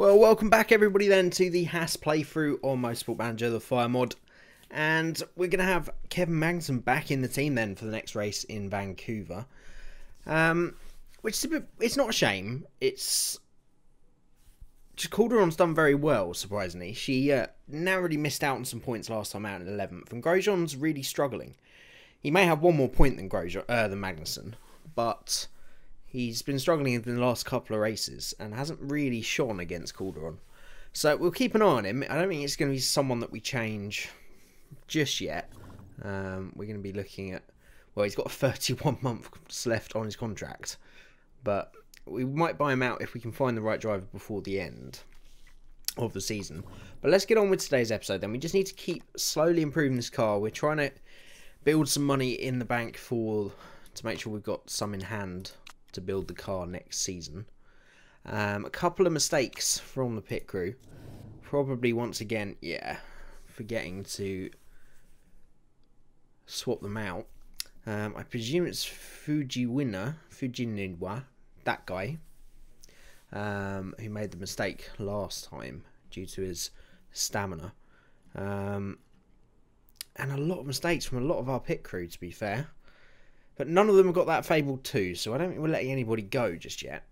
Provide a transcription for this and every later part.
Well, welcome back everybody then to the Haas playthrough on Motorsport Manager, the Fire mod. And we're going to have Kevin Magnussen back in the team then for the next race in Vancouver. Which is it's not a shame. It's just Calderon's done very well, surprisingly. She narrowly missed out on some points last time out in 11th. And Grosjean's really struggling. He may have one more point than Magnussen, but he's been struggling in the last couple of races and hasn't really shone against Calderon. So we'll keep an eye on him. I don't think it's going to be someone that we change just yet. We're going to be looking at... Well, he's got 31 months left on his contract. But we might buy him out if we can find the right driver before the end of the season. But let's get on with today's episode then. We just need to keep slowly improving this car. We're trying to build some money in the bank to make sure we've got some in hand to build the car next season. A couple of mistakes from the pit crew. Probably once again, forgetting to swap them out. I presume it's Fujiniwa, that guy, who made the mistake last time due to his stamina. And a lot of mistakes from a lot of our pit crew, to be fair. But none of them have got that fabled 2, so I don't think we're letting anybody go just yet.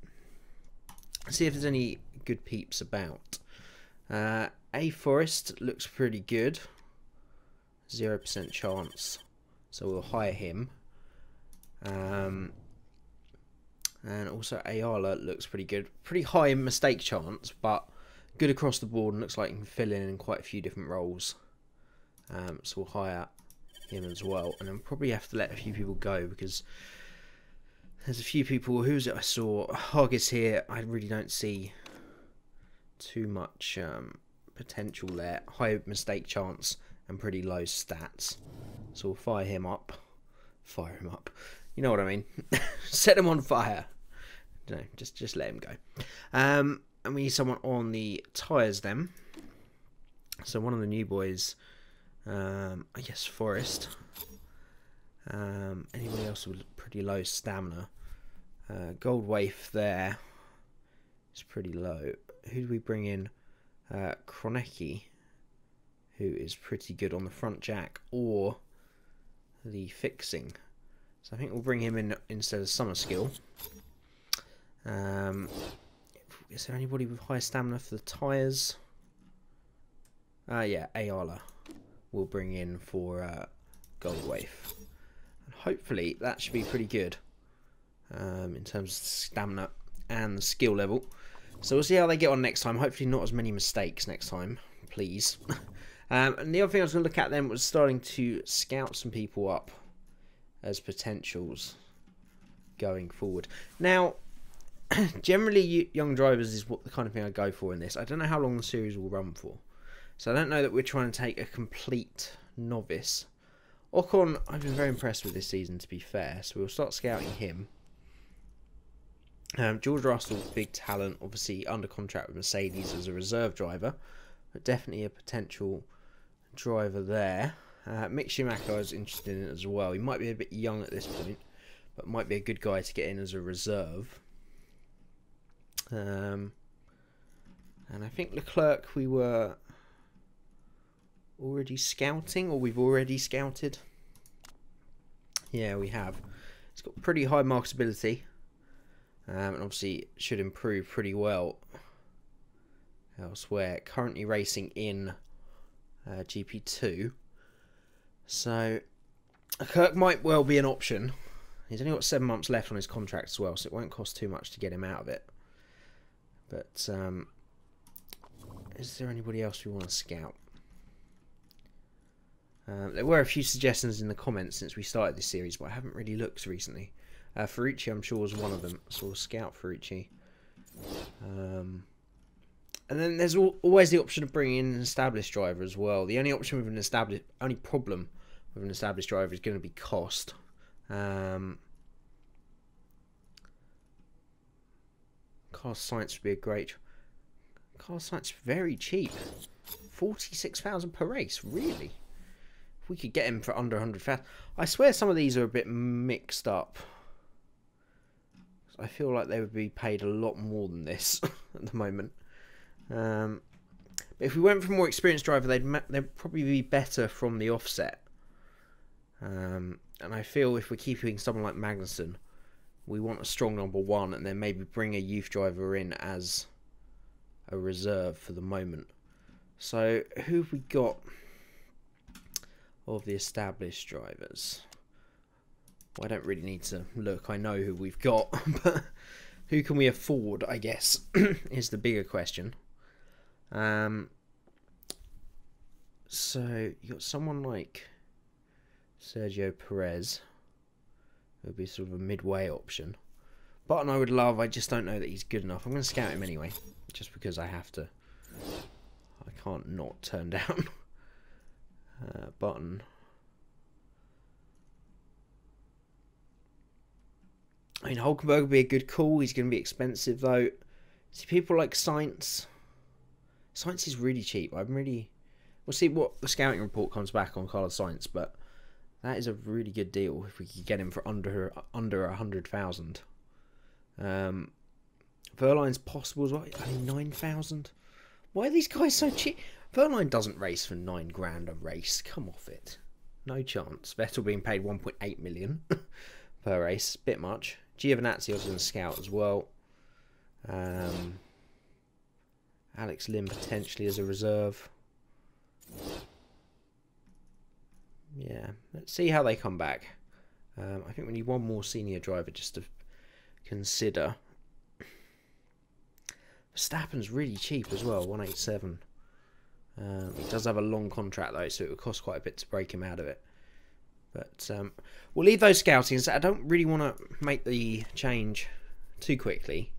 Let's see if there's any good peeps about. A Forest looks pretty good. 0% chance. So we'll hire him. And also Ayala looks pretty good. Pretty high mistake chance, but good across the board and looks like he can fill in quite a few different roles. So we'll hire him as well, and then probably have to let a few people go because there's a few people. Who's it I saw? Hog is here. I really don't see too much potential there. High mistake chance and pretty low stats, so we'll fire him up. You know what I mean. Set him on fire. No, just let him go. And we need someone on the tyres then. So one of the new boys, I guess Forest. Anybody else with pretty low stamina? Gold Waif there is pretty low. Who do we bring in? Kronecki, who is pretty good on the front jack or the fixing. So I think we'll bring him in instead of Summer Skill. Is there anybody with high stamina for the tyres? Yeah, Ayala we'll bring in for Gold Waif. And hopefully that should be pretty good in terms of stamina and the skill level. So we'll see how they get on next time. Hopefully not as many mistakes next time, please. And the other thing I was going to look at then was starting to scout some people up as potentials going forward. Now, generally young drivers is what the kind of thing I go for in this. I don't know how long the series will run for. So I don't know that we're trying to take a complete novice. Ocon, I've been very impressed with this season, to be fair. So we'll start scouting him. George Russell, big talent, obviously under contract with Mercedes as a reserve driver. But definitely a potential driver there. Mick Schumacher is interested in it as well. He might be a bit young at this point, but might be a good guy to get in as a reserve. And I think Leclerc we were already scouting, or we've already scouted. Yeah, we have. It's got pretty high marketability, and obviously should improve pretty well elsewhere. Currently racing in GP2, so Leclerc might well be an option. He's only got 7 months left on his contract as well, so it won't cost too much to get him out of it. But is there anybody else we want to scout? There were a few suggestions in the comments since we started this series, but I haven't really looked recently. Ferrucci, I'm sure, was one of them, so we'll scout Ferrucci. And then there's always the option of bringing in an established driver as well. The only option with only problem with an established driver is going to be cost. Carlos Sainz would be a great. Carlos Sainz very cheap, 46,000 per race, really. If we could get him for under 100,000, I swear some of these are a bit mixed up. I feel like they would be paid a lot more than this at the moment. But if we went for a more experienced driver, they'd probably be better from the offset. And I feel if we're keeping someone like Magnussen, we want a strong number one, and then maybe bring a youth driver in as a reserve for the moment. So who have we got of the established drivers? Well, I don't really need to look. I know who we've got, but who can we afford, I guess, is the bigger question. So you got someone like Sergio Perez, who would be sort of a midway option. Button I would love, I just don't know that he's good enough. I'm going to scout him anyway, just because I have to. I can't not turn down Button. I mean, Hulkenberg would be a good call. He's going to be expensive, though. See, people like Sainz. Sainz is really cheap. We'll see what the scouting report comes back on Carlos Sainz, but that is a really good deal if we could get him for under 100,000. Verline's possible as well. I mean, 9,000. Why are these guys so cheap? Verline doesn't race for 9 grand a race. Come off it. No chance. Vettel being paid 1.8 million per race. Bit much. Giovinazzi was going to scout as well. Alex Lim potentially as a reserve. Yeah, let's see how they come back. I think we need one more senior driver just to consider. Verstappen's really cheap as well, 187. He does have a long contract though, so it would cost quite a bit to break him out of it. But we'll leave those scoutings. I don't really want to make the change too quickly.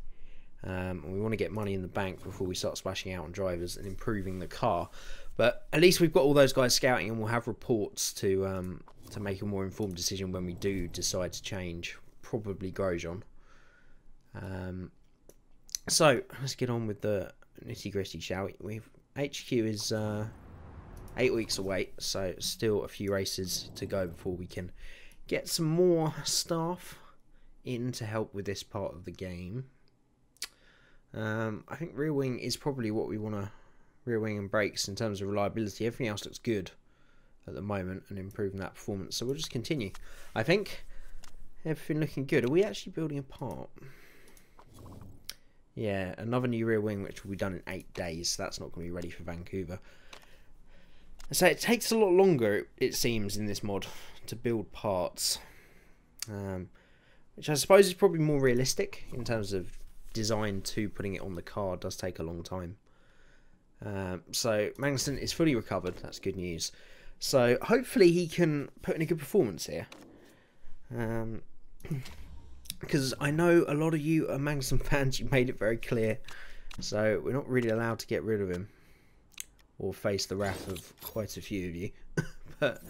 We want to get money in the bank before we start splashing out on drivers and improving the car. But at least we've got all those guys scouting, and we'll have reports to make a more informed decision when we do decide to change. Probably Grosjean. So let's get on with the nitty gritty, shall we? HQ is 8 weeks away, so still a few races to go before we can get some more staff in to help with this part of the game. I think rear wing is probably what we want to. Rear wing and brakes in terms of reliability. Everything else looks good at the moment and improving that performance. So we'll just continue. I think everything looking good. Are we actually building a part? Yeah, another new rear wing, which will be done in 8 days. So that's not going to be ready for Vancouver. So it takes a lot longer, it seems, in this mod to build parts. Which I suppose is probably more realistic in terms of design to putting it on the car. It does take a long time. So Magnussen is fully recovered. That's good news. So hopefully he can put in a good performance here. Because I know a lot of you are Magnussen fans. You made it very clear. So we're not really allowed to get rid of him or face the wrath of quite a few of you. But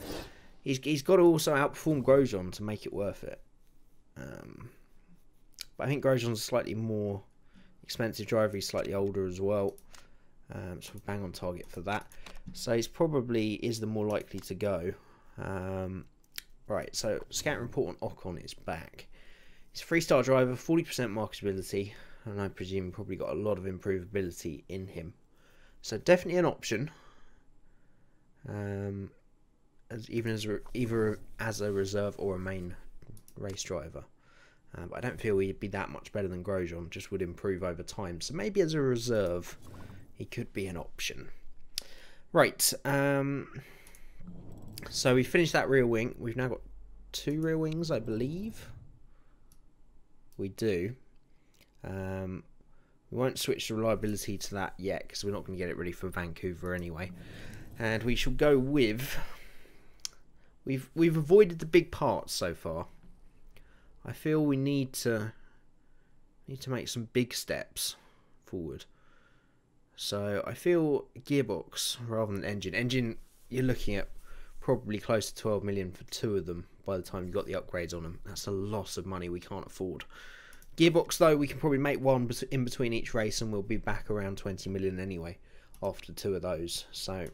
he's got to also outperform Grosjean to make it worth it. But I think Grosjean's a slightly more expensive driver. He's slightly older as well. So we're bang on target for that. So he's probably is the more likely to go. Right, so scout report on Ocon is back. He's a 3-star driver, 40% marketability, and I presume probably got a lot of improvability in him. So definitely an option. Either as a reserve or a main race driver. But I don't feel he'd be that much better than Grosjean. Just would improve over time. So maybe as a reserve, he could be an option. Right. So we finished that rear wing. We've now got 2 rear wings, I believe. We do. We won't switch the reliability to that yet because we're not going to get it ready for Vancouver anyway. And we shall go with. We've avoided the big parts so far. I feel we need to make some big steps forward. So I feel gearbox rather than engine. Engine, you're looking at probably close to 12 million for 2 of them by the time you've got the upgrades on them. That's a loss of money we can't afford. Gearbox though, we can probably make one in between each race and we'll be back around 20 million anyway after 2 of those. So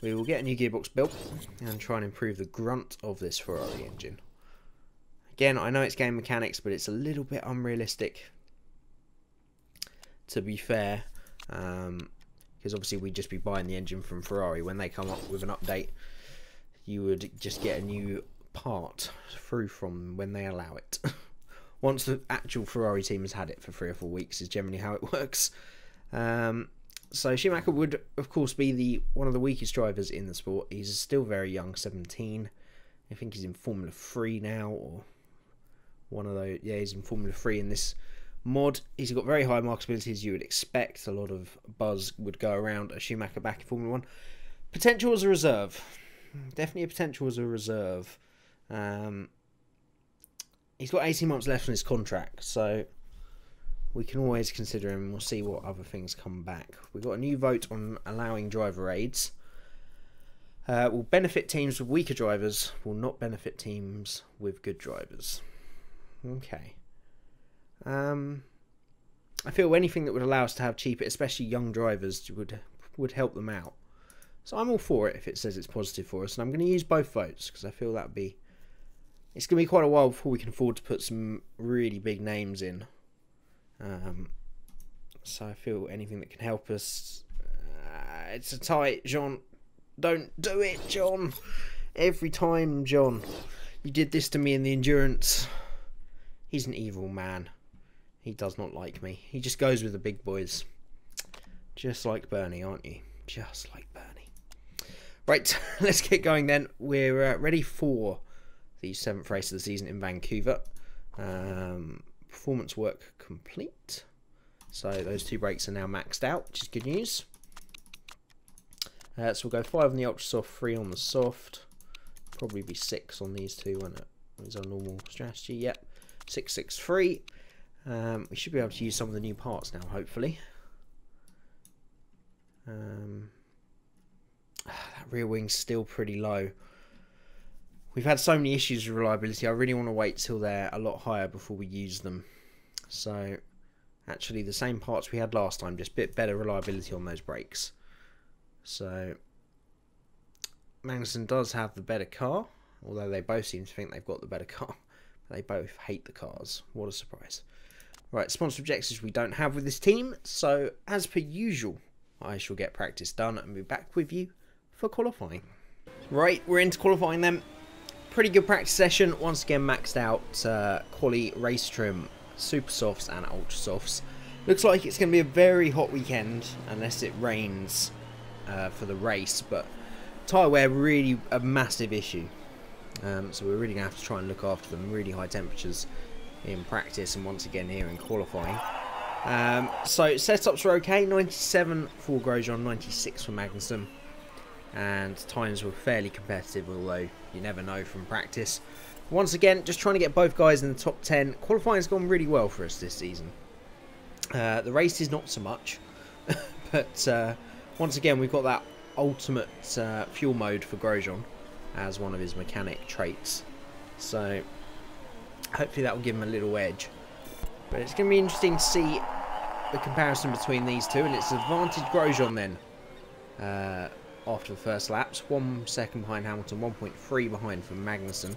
we will get a new gearbox built and try and improve the grunt of this Ferrari engine. Again, I know it's game mechanics, but it's a little bit unrealistic to be fair, because obviously we'd just be buying the engine from Ferrari. When they come up with an update, you would just get a new part through from when they allow it. Once the actual Ferrari team has had it for 3 or 4 weeks is generally how it works. So Schumacher would, of course, be one of the weakest drivers in the sport. He's still very young, 17. I think he's in Formula 3 now, or one of those. Yeah, he's in Formula 3 in this mod. He's got very high marketability, as you would expect. A lot of buzz would go around a Schumacher back in Formula 1. Potential as a reserve. Definitely a potential as a reserve. He's got 18 months left on his contract, so we can always consider him. We'll see what other things come back. We've got a new vote on allowing driver aids. Will benefit teams with weaker drivers, will not benefit teams with good drivers. Okay. I feel anything that would allow us to have cheaper, especially young drivers, would help them out. So I'm all for it if it says it's positive for us. And I'm going to use both votes because I feel it's going to be quite a while before we can afford to put some really big names in. So I feel anything that can help us. It's a tight, John. Don't do it, John. Every time, John. You did this to me in the endurance. He's an evil man. He does not like me. He just goes with the big boys. Just like Bernie, aren't you? Just like Bernie. Right, let's get going then. We're ready for the 7th race of the season in Vancouver. Performance work complete. So those 2 brakes are now maxed out, which is good news. So we'll go 5 on the ultra soft, 3 on the soft. Probably be 6 on these 2, won't it? Is our normal strategy. Yep. 6, 6, 3. We should be able to use some of the new parts now, hopefully. That rear wing's still pretty low. We've had so many issues with reliability. I really want to wait till they're a lot higher before we use them. So, actually, the same parts we had last time, just a bit better reliability on those brakes. So, Magnussen does have the better car, although they both seem to think they've got the better car. They both hate the cars. What a surprise. Right, sponsor objectives we don't have with this team. So, as per usual, I shall get practice done and be back with you for qualifying. Right, we're into qualifying then. Pretty good practice session. Once again, maxed out quali race trim, super softs and ultra softs. Looks like it's going to be a very hot weekend unless it rains for the race. But tyre wear really a massive issue. So we're really going to have to try and look after them. Really high temperatures in practice and once again here in qualifying. So setups were okay. 97 for Grosjean, 96 for Magnussen. And times were fairly competitive, although you never know from practice. Once again, just trying to get both guys in the top 10. Qualifying's gone really well for us this season. The race is not so much. But once again, we've got that ultimate fuel mode for Grosjean as one of his mechanic traits. So hopefully that will give him a little edge. But it's going to be interesting to see the comparison between these two. And it's advantage Grosjean then. After the first laps, 1 second behind Hamilton, 1.3 behind from Magnussen.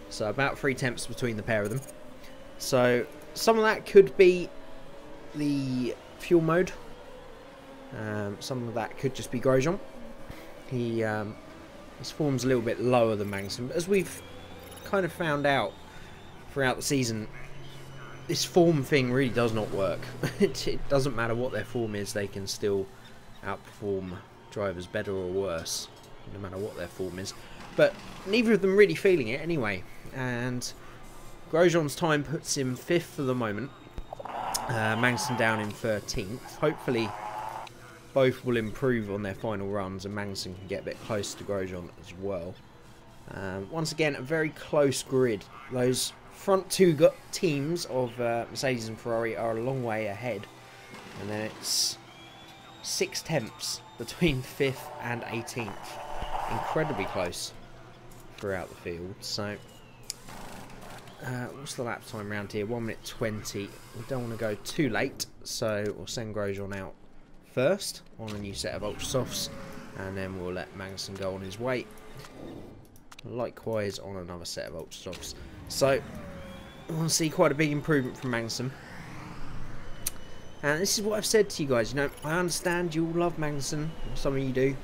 So about 3 tenths between the pair of them. So some of that could be the fuel mode. Some of that could just be Grosjean. His form's a little bit lower than Magnussen, but as we've kind of found out throughout the season, this form thing really does not work. It doesn't matter what their form is, they can still outperform drivers better or worse, no matter what their form is. But neither of them really feeling it anyway. And Grosjean's time puts him 5th for the moment. Magnussen down in 13th. Hopefully both will improve on their final runs and Magnussen can get a bit close to Grosjean as well. Once again, a very close grid. Those front 2 teams of Mercedes and Ferrari are a long way ahead. And then it's 6 tenths between 5th and 18th. Incredibly close throughout the field. So, what's the lap time around here? 1 minute 20. We don't want to go too late, so we'll send Grosjean out first on a new set of ultra softs, and then we'll let Magnussen go on his way. Likewise on another set of ultra softs. So, we'll see quite a big improvement from Magnussen. And this is what I've said to you guys. You know, I understand you all love Magnussen, some of you do,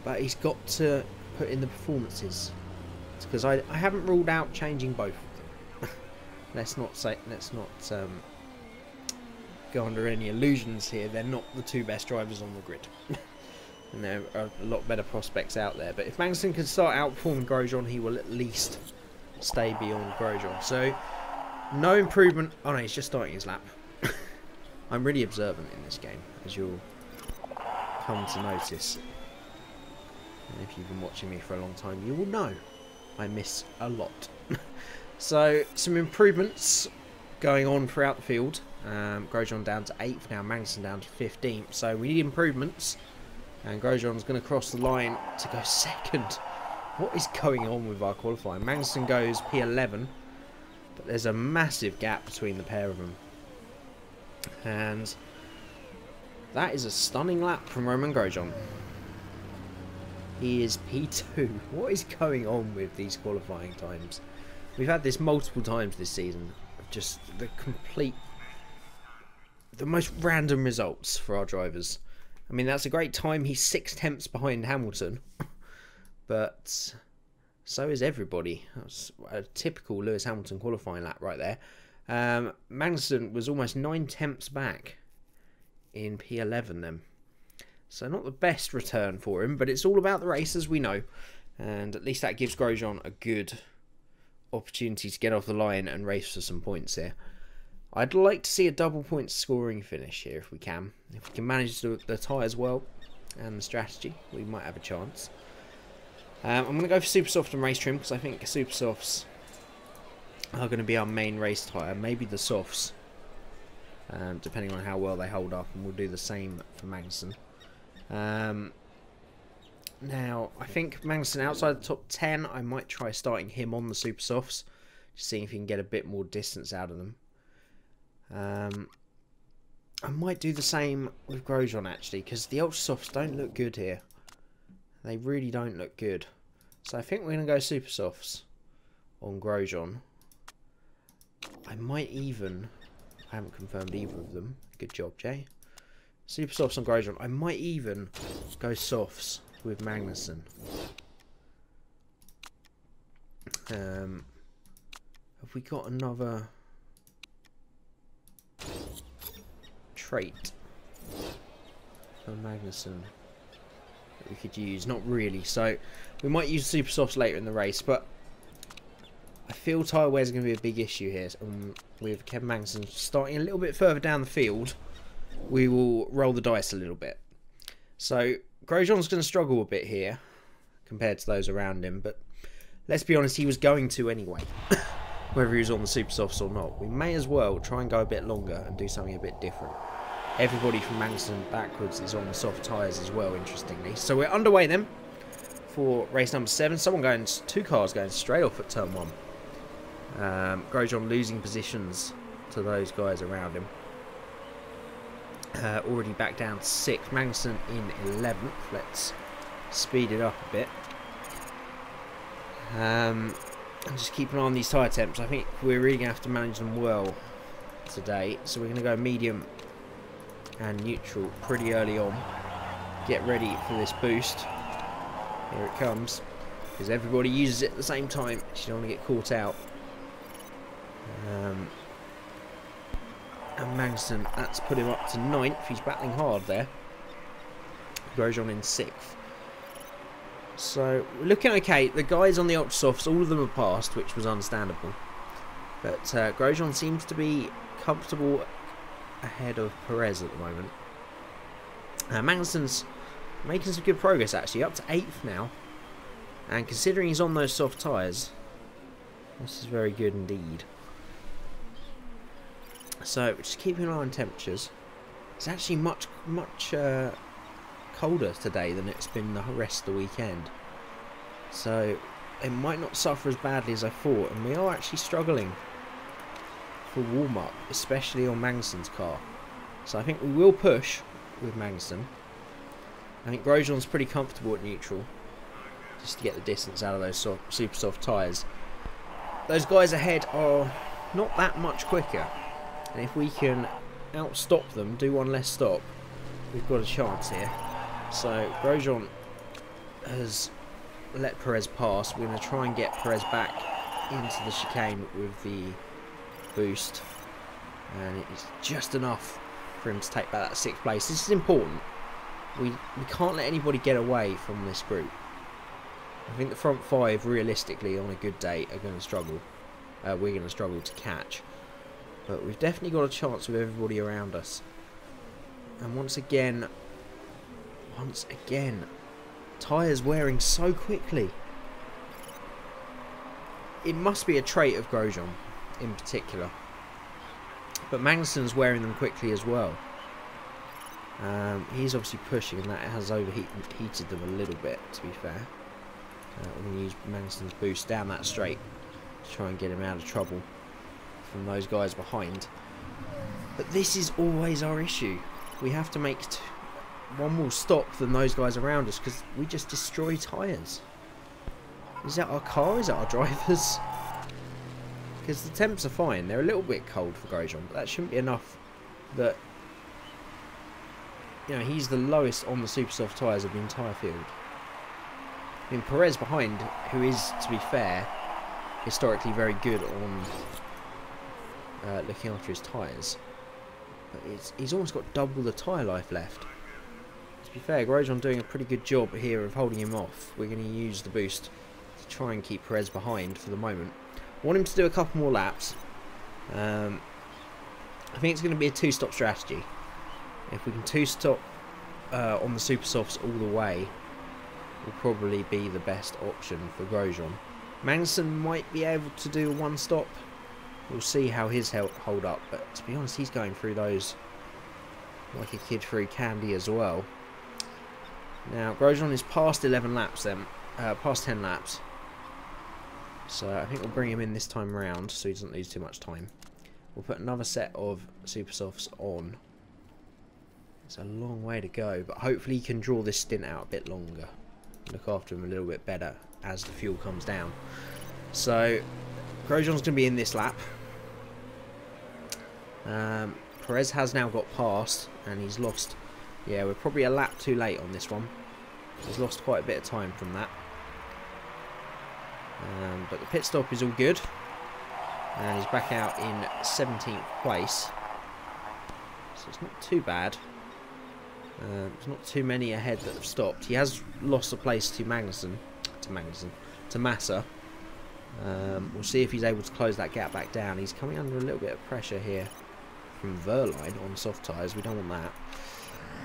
but he's got to put in the performances. Because I haven't ruled out changing both of them. let's not go under any illusions here. They're not the two best drivers on the grid. And there are a lot better prospects out there. But if Magnussen can start outperforming Grosjean, he will at least stay beyond Grosjean. So, no improvement. Oh no, he's just starting his lap. I'm really observant in this game, as you'll come to notice. And if you've been watching me for a long time, you will know I miss a lot. So, some improvements going on throughout the field. Grosjean down to 8th now, Magnussen down to 15th. So, we need improvements. And Grosjean's going to cross the line to go 2nd. What is going on with our qualifying? Magnussen goes P11. But there's a massive gap between the pair of them. And that is a stunning lap from Romain Grosjean. He is P2. What is going on with these qualifying times? We've had this multiple times this season. Just the most random results for our drivers. I mean, that's a great time. He's 6 tenths behind Hamilton. But so is everybody. That's a typical Lewis Hamilton qualifying lap right there. Magnussen was almost 9 tenths back in P11 then. So not the best return for him, but it's all about the race, as we know. And at least that gives Grosjean a good opportunity to get off the line and race for some points here. I'd like to see a double point scoring finish here if we can. If we can manage the tyres well and the strategy, we might have a chance. I'm going to go for Super Soft and race trim because I think Super Softs are going to be our main race tyre. Maybe the softs, depending on how well they hold up, and we'll do the same for Magnussen. Now, I think Magnussen outside the top 10, I might try starting him on the Super Softs, just seeing if he can get a bit more distance out of them. I might do the same with Grosjean actually, because the Ultra Softs don't look good here. They really don't look good. So I think we're going to go Super Softs on Grosjean. I might even... I haven't confirmed either of them. Good job, Jay. Super Softs on Grosjean. I might even go Softs with Magnussen. Have we got another trait for Magnussen that we could use? Not really. So we might use Super Softs later in the race, but I feel tyre wear is going to be a big issue here. With Kevin Magnussen starting a little bit further down the field, we will roll the dice a little bit. So Grosjean's going to struggle a bit here compared to those around him, but let's be honest, he was going to anyway. Whether he was on the Super Softs or not. We may as well try and go a bit longer and do something a bit different. Everybody from Magnussen backwards is on the soft tyres as well, interestingly. So we're underway then for race number 7. Two cars going straight off at turn 1. Grosjean losing positions to those guys around him. Already back down to 6th. Magnussen in 11th. Let's speed it up a bit. And just keep an eye on these tyre temps. I think we're really going to have to manage them well today. So we're going to go medium and neutral pretty early on. Get ready for this boost. Here it comes. Because everybody uses it at the same time. So you don't want to get caught out. And Magnussen, that's put him up to 9th. He's battling hard there. Grosjean in 6th. So, we're looking okay. The guys on the Ultra Softs, all of them have passed, which was understandable. But Grosjean seems to be comfortable ahead of Perez at the moment. Magnussen's making some good progress, actually. Up to 8th now. And considering he's on those soft tyres, this is very good indeed. So, just keeping an eye on temperatures. It's actually much colder today than it's been the rest of the weekend. So, it might not suffer as badly as I thought. And we are actually struggling for warm-up, especially on Magnussen's car. So, I think we will push with Magnussen. I think Grosjean's pretty comfortable at neutral. Just to get the distance out of those super soft tyres. Those guys ahead are not that much quicker. And if we can outstop them, do one less stop, we've got a chance here. So Grosjean has let Perez pass. We're going to try and get Perez back into the chicane with the boost, and it's just enough for him to take back that 6th place. This is important. We can't let anybody get away from this group. I think the front 5 realistically on a good day are going to struggle. We're going to struggle to catch, but we've definitely got a chance with everybody around us. And once again, tyres wearing so quickly. It must be a trait of Grosjean in particular, but Magnussen's wearing them quickly as well. He's obviously pushing, and that has overheated them a little bit, to be fair. We're going to use Magnussen's boost down that straight to try and get him out of trouble from those guys behind. But this is always our issue. We have to make one more stop than those guys around us, because we just destroy tyres. Is that our car? Is that our drivers? Because the temps are fine. They're a little bit cold for Grosjean, but that shouldn't be enough that, you know, he's the lowest on the super soft tyres of the entire field. I mean, Perez behind, who is, to be fair, historically very good on looking after his tyres, but he's almost got double the tyre life left. To be fair, Grosjean doing a pretty good job here of holding him off. We're going to use the boost to try and keep Perez behind for the moment. I want him to do a couple more laps. I think it's going to be a 2-stop strategy. If we can 2-stop on the super softs all the way, will probably be the best option for Grosjean. Magnussen might be able to do a 1-stop. We'll see how his hold up, but to be honest, he's going through those like a kid through candy as well. Now Grosjean is past 11 laps then, past 10 laps. So I think we'll bring him in this time round so he doesn't lose too much time. We'll put another set of super softs on. It's a long way to go, but hopefully he can draw this stint out a bit longer. Look after him a little bit better as the fuel comes down. So Grosjean's going to be in this lap. Perez has now got past, and he's lost. Yeah, we're probably a lap too late on this one. He's lost quite a bit of time from that. But the pit stop is all good, and he's back out in 17th place. So it's not too bad. There's not too many ahead that have stopped. He has lost a place to Massa. We'll see if he's able to close that gap back down. He's coming under a little bit of pressure here from Verline on soft tyres. We don't want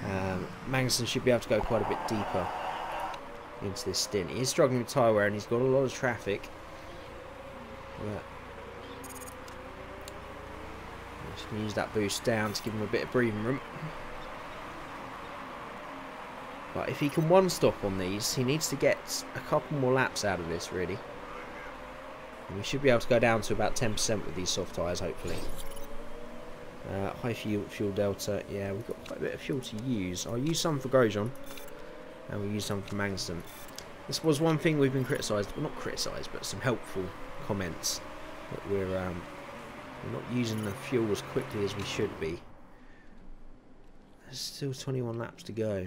that. Magnussen should be able to go quite a bit deeper into this stint. He is struggling with tyre wear, and he's got a lot of traffic. But I'm just going to use that boost down to give him a bit of breathing room. But if he can 1-stop on these, he needs to get a couple more laps out of this, really. And we should be able to go down to about 10% with these soft tyres, hopefully. High fuel delta. Yeah, we've got quite a bit of fuel to use. I'll use some for Grosjean, and we'll use some for Magnussen. This was one thing we've been criticised, well, not criticised, but some helpful comments, that we're not using the fuel as quickly as we should be. There's still 21 laps to go.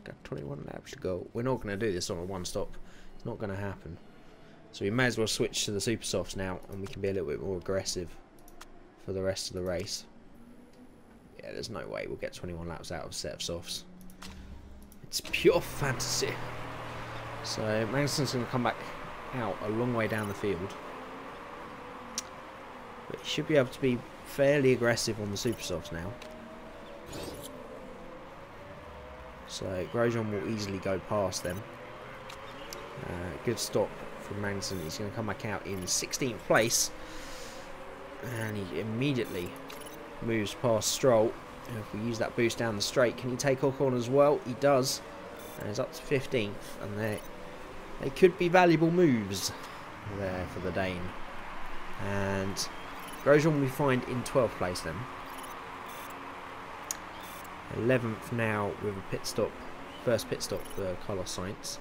Got 21 laps to go. We're not going to do this on a 1-stop. It's not going to happen. So we may as well switch to the super softs now, and we can be a little bit more aggressive for the rest of the race. Yeah, there's no way we'll get 21 laps out of a set of softs. It's pure fantasy. So Magnussen's going to come back out a long way down the field, but he should be able to be fairly aggressive on the super softs now. So Grosjean will easily go past them. Good stop from Magnussen. He's going to come back out in 16th place, and he immediately moves past Stroll. And if we use that boost down the straight, can he take Ocon as well? He does, and he's up to 15th, and they could be valuable moves there for the Dane. And Grosjean we find in 12th place then. 11th now with a pit stop, first pit stop for Carlos Sainz.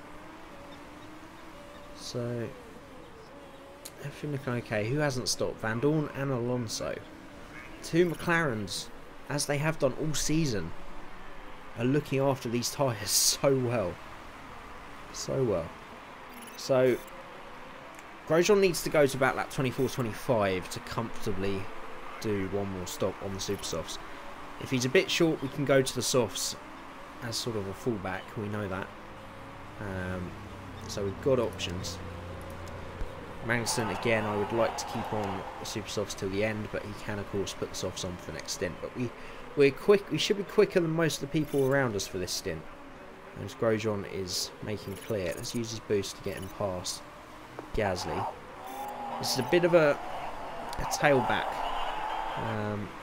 So everything looking okay. Who hasn't stopped? Van Dorn and Alonso. 2 McLarens as they have done all season, are looking after these tyres so well. So well. So Grosjean needs to go to about lap 24-25 to comfortably do one more stop on the super softs. If he's a bit short, we can go to the softs as sort of a fallback. We know that. So we've got options. Magnussen, again, I would like to keep on the super softs till the end, but he can of course put the softs on for the next stint. But we're quick. We should be quicker than most of the people around us for this stint. And as Grosjean is making clear, let's use his boost to get him past Gasly. This is a bit of a tailback.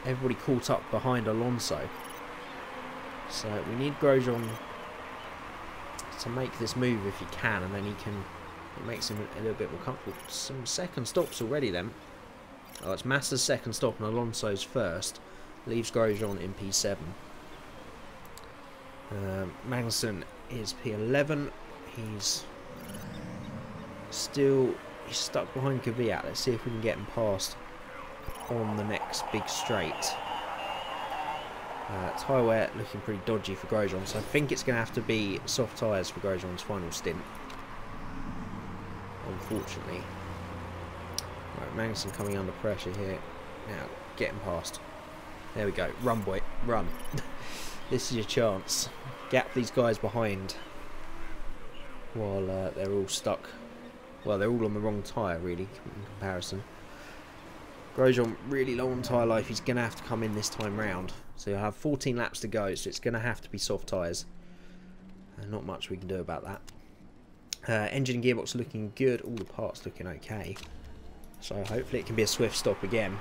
Everybody caught up behind Alonso, so we need Grosjean to make this move if he can, and then it makes him a little bit more comfortable. Some second stops already then. Oh, it's Massa's second stop and Alonso's first. Leaves Grosjean in P7. Magnussen is P11. He's stuck behind Kvyat. Let's see if we can get him past on the next big straight. Tyre wear looking pretty dodgy for Grosjean, so I think it's going to have to be soft tyres for Grosjean's final stint, unfortunately. Right, Magnussen coming under pressure here. Now, get him past. There we go. Run, boy. Run. This is your chance. Gap these guys behind while they're all stuck. Well, they're all on the wrong tyre, really, in comparison. Grosjean really low on tyre life. He's going to have to come in this time round. So you'll have 14 laps to go, so it's going to have to be soft tyres. Not much we can do about that. Engine and gearbox looking good. All the parts looking okay. So hopefully it can be a swift stop again.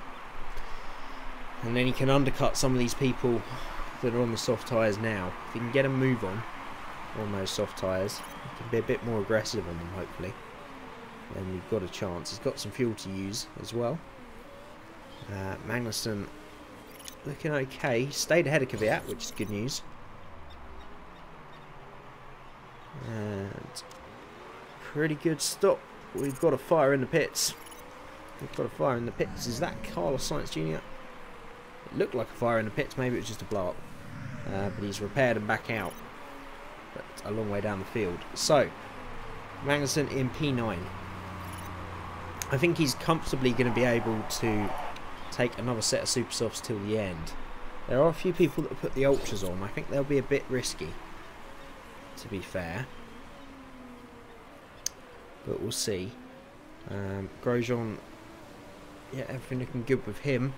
And then he can undercut some of these people that are on the soft tyres now. If he can get a move on those soft tyres, he can be a bit more aggressive on them, hopefully. Then we've got a chance. He's got some fuel to use as well. Magnussen looking okay. Stayed ahead of Kvyat, which is good news. And pretty good stop. We've got a fire in the pits. We've got a fire in the pits. Is that Carlos Sainz Jr.? It looked like a fire in the pits. Maybe it was just a blow up. But he's repaired and back out. But a long way down the field. So, Magnussen in P9. I think he's comfortably going to be able to take another set of super softs till the end. There are a few people that put the ultras on. I think they'll be a bit risky, to be fair, but we'll see. Grosjean, yeah, everything looking good with him.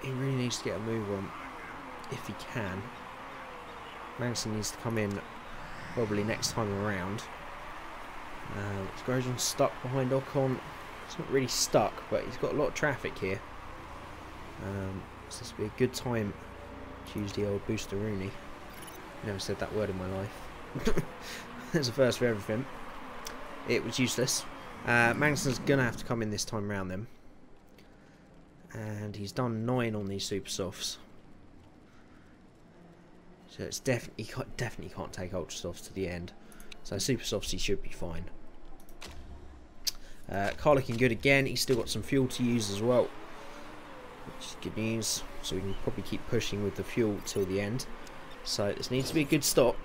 He really needs to get a move on if he can. Magnussen needs to come in probably next time around. Grosjean stuck behind Ocon. It's not really stuck, but he's got a lot of traffic here. So this will be a good time to use the old booster Rooney. Never said that word in my life. There's a first for everything. It was useless. Magnussen's going to have to come in this time round then. And he's done 9 on these super softs. So it's definitely can't take ultra softs to the end. So super softs he should be fine. Car looking good again. He's still got some fuel to use as well, which is good news. So we can probably keep pushing with the fuel till the end. So this needs to be a good stop.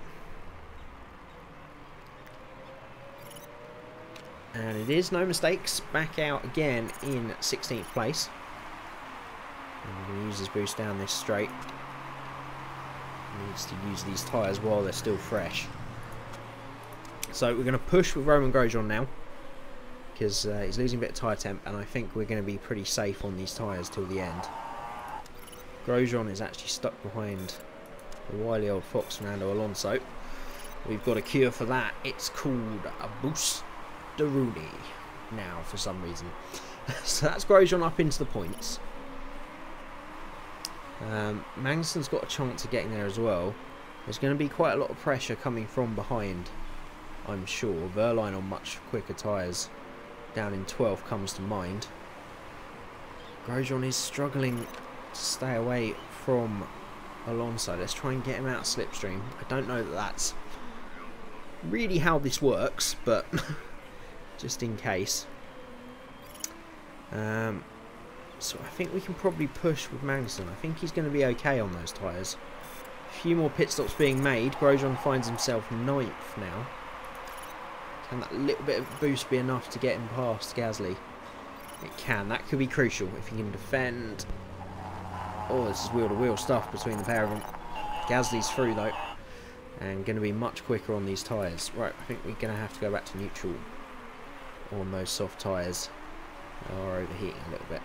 And it is, no mistakes. Back out again in 16th place. And we're going to use his boost down this straight. He needs to use these tyres while they're still fresh. So we're going to push with Romain Grosjean now, because he's losing a bit of tyre temp, and I think we're going to be pretty safe on these tyres till the end. Grosjean is actually stuck behind the wily old fox Fernando Alonso. We've got a cure for that. It's called a boost de Rooney now for some reason. So that's Grosjean up into the points. Magnussen's got a chance of getting there as well. There's going to be quite a lot of pressure coming from behind, I'm sure. Verline on much quicker tyres down in 12th comes to mind. Grosjean is struggling to stay away from Alonso. Let's try and get him out of slipstream. I don't know that that's really how this works, but just in case. So I think we can probably push with Magnussen. I think he's going to be okay on those tyres. A few more pit stops being made. Grosjean finds himself 9th now. Can that little bit of boost be enough to get him past Gasly? It can. That could be crucial if he can defend. Oh, this is wheel-to-wheel stuff between the pair of them. Gasly's through though, and going to be much quicker on these tyres. Right, I think we're going to have to go back to neutral on those soft tyres. They are overheating a little bit.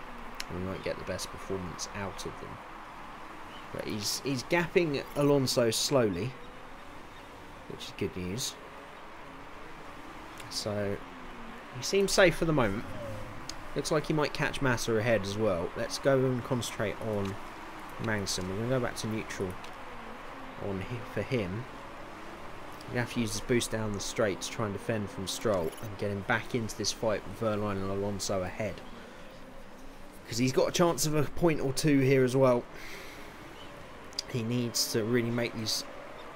We might get the best performance out of them. But he's gapping Alonso slowly, which is good news. So he seems safe for the moment. Looks like he might catch Massa ahead as well. Let's go and concentrate on Magnussen. We're going to go back to neutral for him. We have to use his boost down the straight to try and defend from Stroll and get him back into this fight with Verline and Alonso ahead. Because he's got a chance of a point or two here as well. He needs to really make these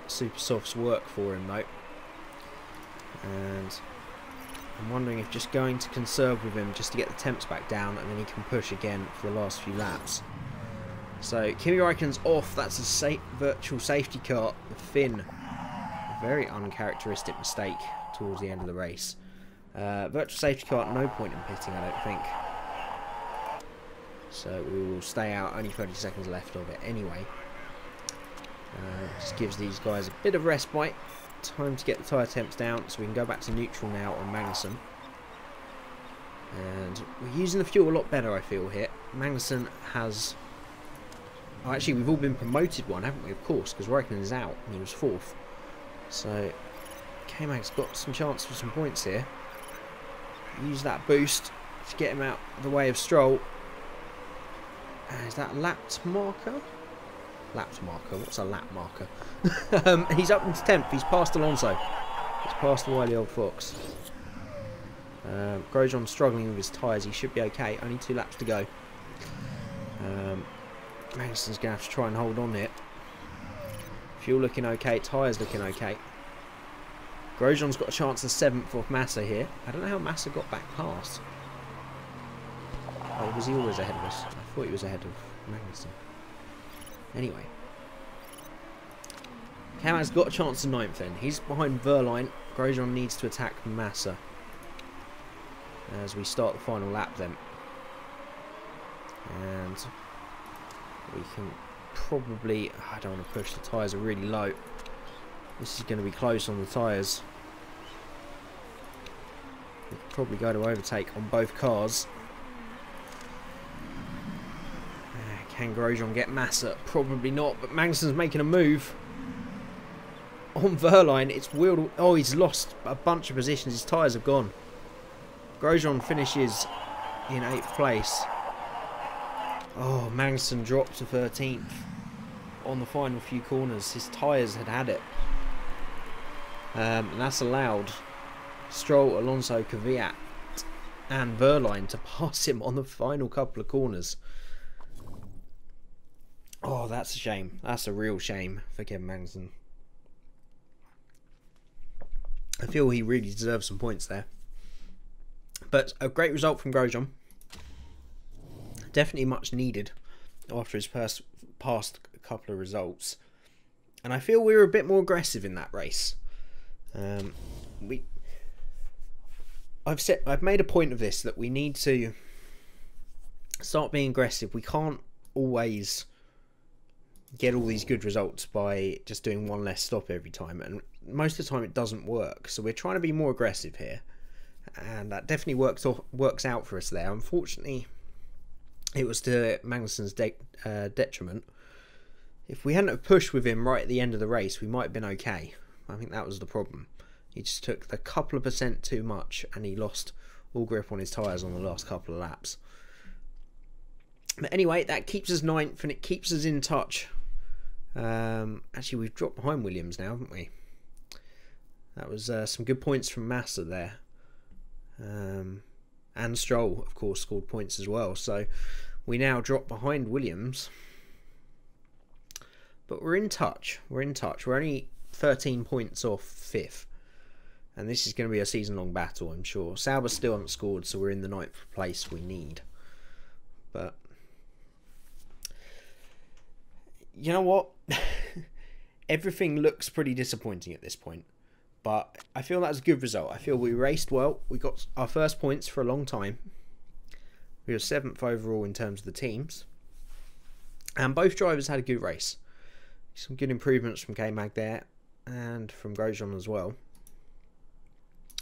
super softs work for him though. And I'm wondering if just going to conserve with him just to get the temps back down, and then he can push again for the last few laps. So Kimi Räikkönen's off. That's a virtual safety car. The Finn, a very uncharacteristic mistake towards the end of the race. Virtual safety car, no point in pitting, I don't think. So we will stay out. Only 30 seconds left of it anyway. Just gives these guys a bit of respite. Time to get the tyre temps down, so we can go back to neutral now on Magnussen. And we're using the fuel a lot better, I feel, here. Magnussen has... Oh, actually, we've all been promoted one, haven't we? Of course, because Räikkönen is out, and he was 4th. So, K-Mag's got some chance for some points here. Use that boost to get him out of the way of Stroll. Is that a lapped marker? Lapped marker. What's a lap marker? He's up into 10th. He's passed Alonso. He's passed the wily old fox. Grosjean struggling with his tyres. He should be okay. Only 2 laps to go. Magnussen's going to have to try and hold on here. Fuel looking okay. Tyres looking okay. Grosjean's got a chance of 7th off Massa here. I don't know how Massa got back past. Oh, was he always ahead of us? I thought he was ahead of Magnussen. Anyway, K-Mag's got a chance of 9th then. He's behind Verline. Grosjean needs to attack Massa as we start the final lap then. And we can probably... I don't want to push, the tyres are really low. This is going to be close on the tyres. We could probably go to overtake on both cars. Can Grosjean get Massa? Probably not, but Magnussen's making a move. On Verline, it's wheeled... Oh, he's lost a bunch of positions. His tyres have gone. Grosjean finishes in 8th place. Oh, Magnussen dropped to 13th on the final few corners. His tyres had it. And that's allowed Stroll, Alonso, Kvyat and Verline to pass him on the final couple of corners. Oh, that's a shame. That's a real shame for Kevin Magnussen. I feel he really deserves some points there. But a great result from Grosjean. Definitely much needed after his past couple of results. And I feel we were a bit more aggressive in that race. I've made a point of this, that we need to start being aggressive. We can't always get all these good results by just doing one less stop every time, and most of the time it doesn't work. So we're trying to be more aggressive here, and that definitely works out for us there. Unfortunately, it was to Magnussen's detriment. If we hadn't have pushed with him right at the end of the race, we might have been okay. I think that was the problem. He just took the couple of percent too much, and he lost all grip on his tyres on the last couple of laps. But anyway, that keeps us 9th, and it keeps us in touch. Actually, we've dropped behind Williams now, haven't we? That was some good points from Massa there. And Stroll, of course, scored points as well. So we now drop behind Williams. But we're in touch. We're in touch. We're only 13 points off 5th. And this is going to be a season-long battle, I'm sure. Sauber still haven't scored, so we're in the 9th place we need. But you know what? Everything looks pretty disappointing at this point. But I feel that was a good result. I feel we raced well. We got our first points for a long time. We were 7th overall in terms of the teams. And both drivers had a good race. Some good improvements from K-Mag there. And from Grosjean as well.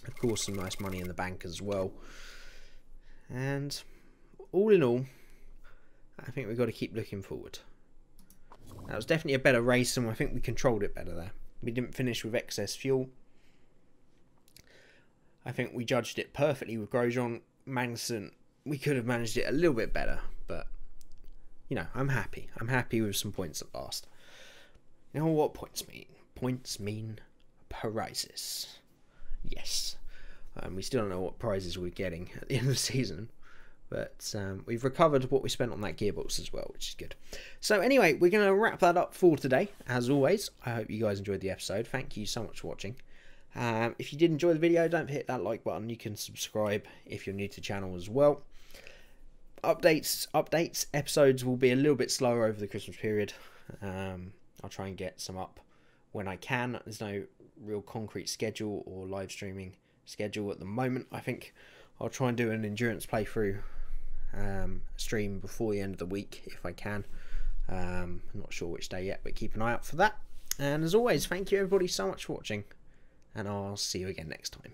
Of course, some nice money in the bank as well. And all in all, I think we've got to keep looking forward. That was definitely a better race, and I think we controlled it better there. We didn't finish with excess fuel. I think we judged it perfectly with Grosjean. Magnussen, we could have managed it a little bit better, but, you know, I'm happy. I'm happy with some points at last. You know what points mean? Points mean prizes. Yes. We still don't know what prizes we're getting at the end of the season. But we've recovered what we spent on that gearbox as well, which is good. So anyway, we're going to wrap that up for today. As always, I hope you guys enjoyed the episode. Thank you so much for watching. If you did enjoy the video, don't forget that like button. You can subscribe if you're new to the channel as well. Episodes will be a little bit slower over the Christmas period. I'll try and get some up when I can. There's no real concrete schedule or live streaming schedule at the moment. I think I'll try and do an endurance playthrough stream before the end of the week if I can. I'm not sure which day yet, but keep an eye out for that. And as always, thank you everybody so much for watching, and I'll see you again next time.